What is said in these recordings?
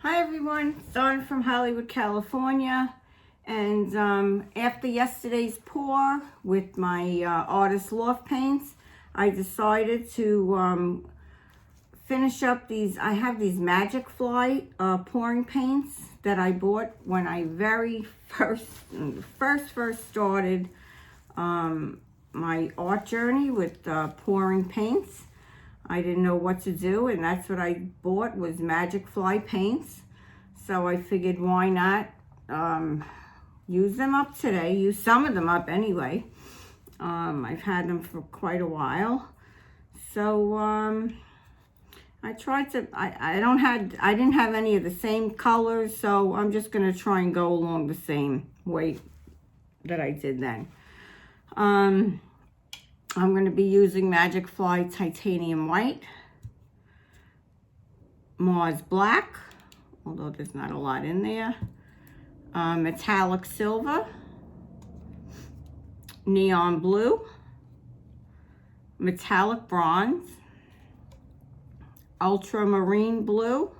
Hi everyone, it's Dawn from Hollywood, California. And after yesterday's pour with my Artist Loft paints, I decided to finish up these. I have these Magicfly pouring paints that I bought when I first started my art journey with pouring paints. I didn't know what to do, and that's what I bought was Magicfly Paints. So I figured why not use them up today, use some of them up anyway. I've had them for quite a while. So I tried to, I didn't have any of the same colors, so I'm just gonna try and go along the same way that I did then. I'm going to be using Magicfly Titanium White, Mars Black, although there's not a lot in there, Metallic Silver, Neon Blue, Metallic Bronze, Ultramarine Blue,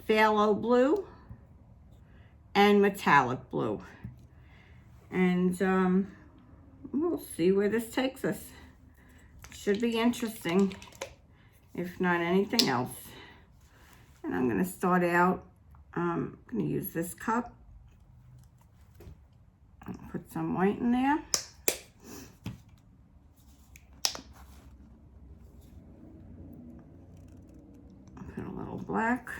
Phalo Blue, and Metallic Blue. And we'll see where this takes us. Should be interesting, if not anything else. And I'm going to start out, I'm going to use this cup. I'll put some white in there. I'll put a little black.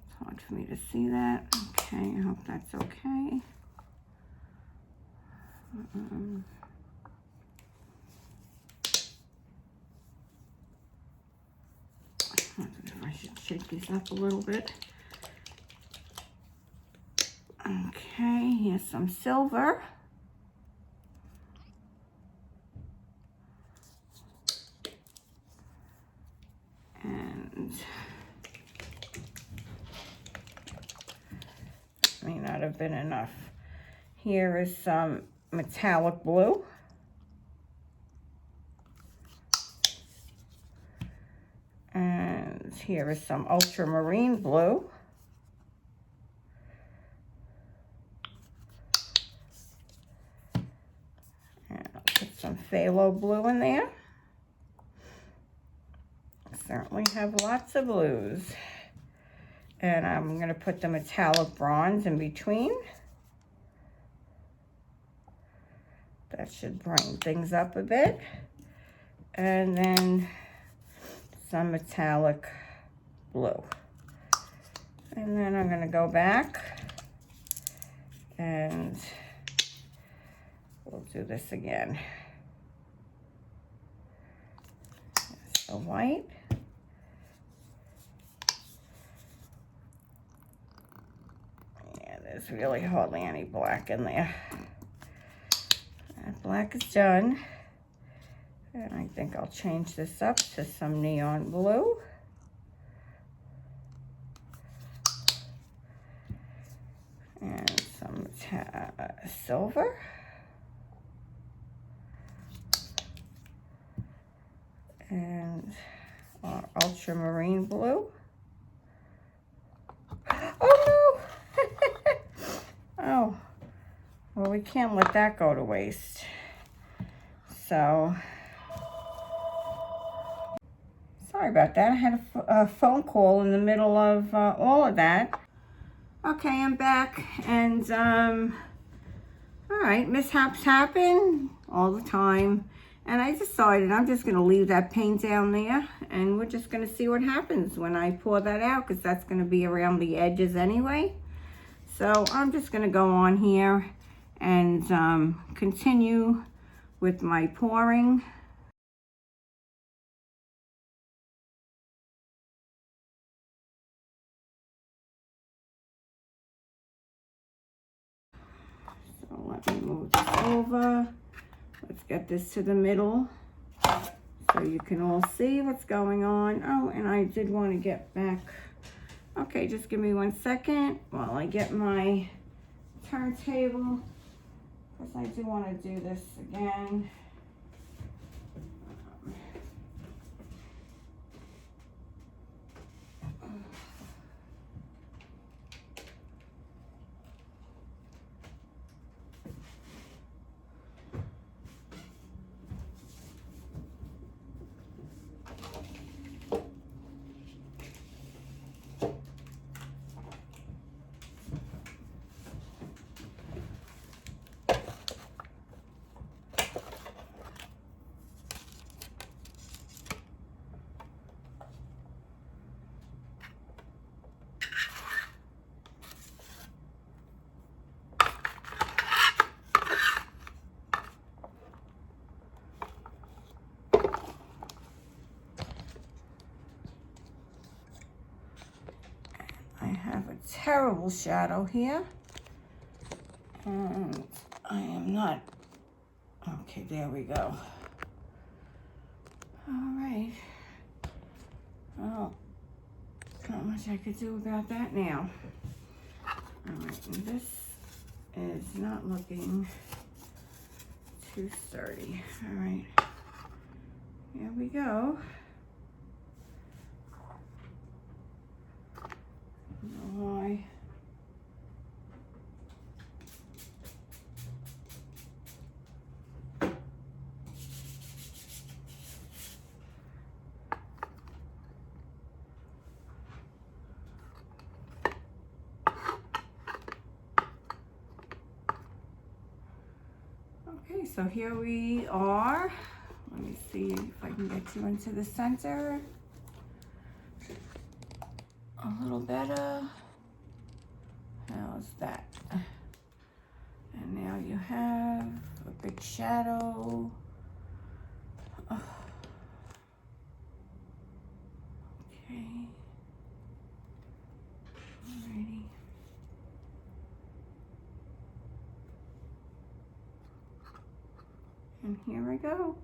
It's hard for me to see that. Okay, I hope that's okay. I should shake these up a little bit. Okay, here's some silver. And may not have been enough. Here is some Metallic Blue. And here is some Ultramarine Blue. And I'll put some Phalo Blue in there. Certainly have lots of blues. And I'm going to put the Metallic Bronze in between. That should brighten things up a bit. And then some Metallic Blue. And then I'm going to go back and we'll do this again. There's the white. Yeah, there's really hardly any black in there. That black is done. And I think I'll change this up to some neon blue. And some silver. And our ultramarine blue. Oh no! Oh, well, we can't let that go to waste. So, sorry about that. I had a phone call in the middle of all of that. Okay, I'm back, and all right, mishaps happen all the time, and I decided I'm just going to leave that paint down there, and we're just going to see what happens when I pour that out, because that's going to be around the edges anyway. So I'm just going to go on here and continue with my pouring. So let me move this over. Let's get this to the middle so you can all see what's going on. Oh, and I did want to get back. Okay, just give me 1 second while I get my turntable, because I do want to do this again. terrible shadow here. And I am not, okay, there we go. All right. Well, not much I could do about that now. All right, and this is not looking too sturdy. All right, here we go. I don't know why. Okay, so here we are. Let me see if I can get you into the center. A little better. How's that? And now you have a big shadow. Oh. Okay. Alrighty. And here I go.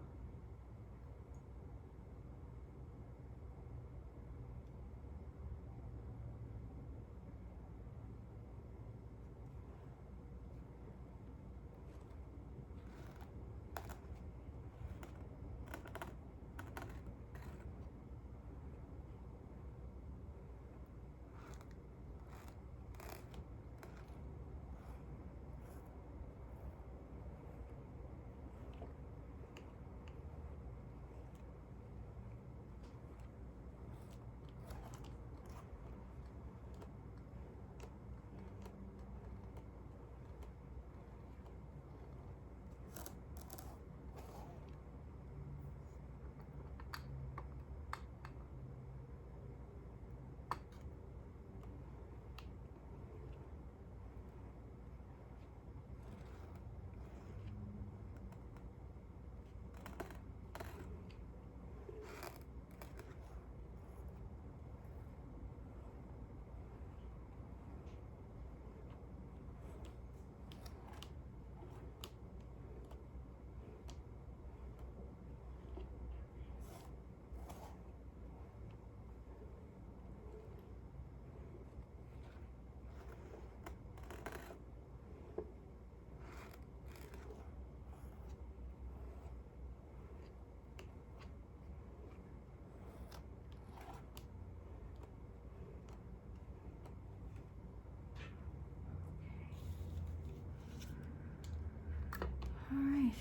All right.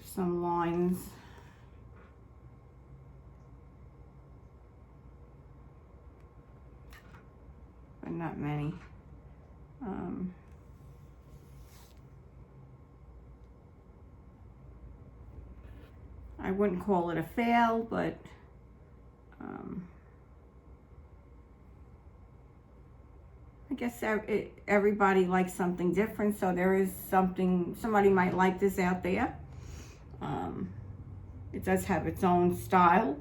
Some lines. But not many. I wouldn't call it a fail, but I guess everybody likes something different, so there is somebody might like this out there. It does have its own style.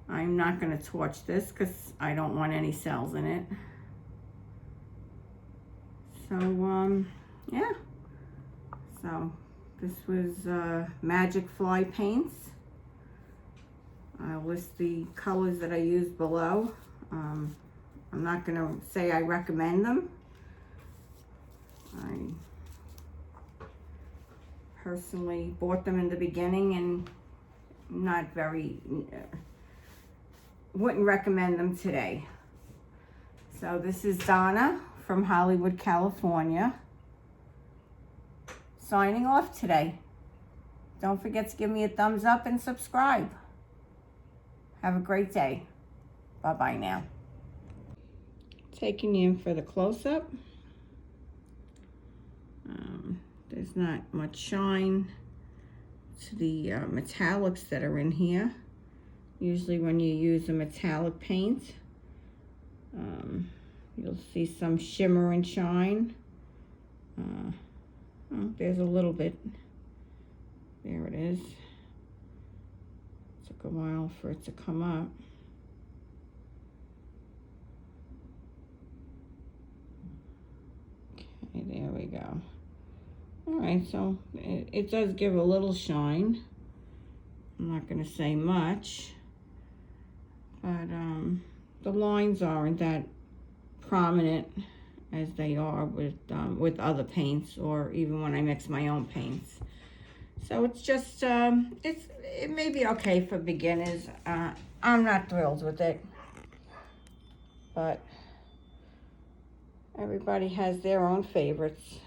I'm not going to torch this because I don't want any cells in it. So, yeah. So, this was Magicfly Paints. I'll list the colors that I used below. I'm not going to say I recommend them. I personally bought them in the beginning and wouldn't recommend them today. So this is Donna from Hollywood, California, signing off today. Don't forget to give me a thumbs up and subscribe. Have a great day. Bye-bye now. Taking you in for the close-up. There's not much shine. to the metallics that are in here. Usually when you use a metallic paint, you'll see some shimmer and shine. Oh, there's a little bit. There it is. Took a while for it to come up. Okay, there we go. All right, so it does give a little shine. I'm not going to say much, but the lines aren't that prominent as they are with other paints, or even when I mix my own paints. So it's just it may be okay for beginners. I'm not thrilled with it, but everybody has their own favorites.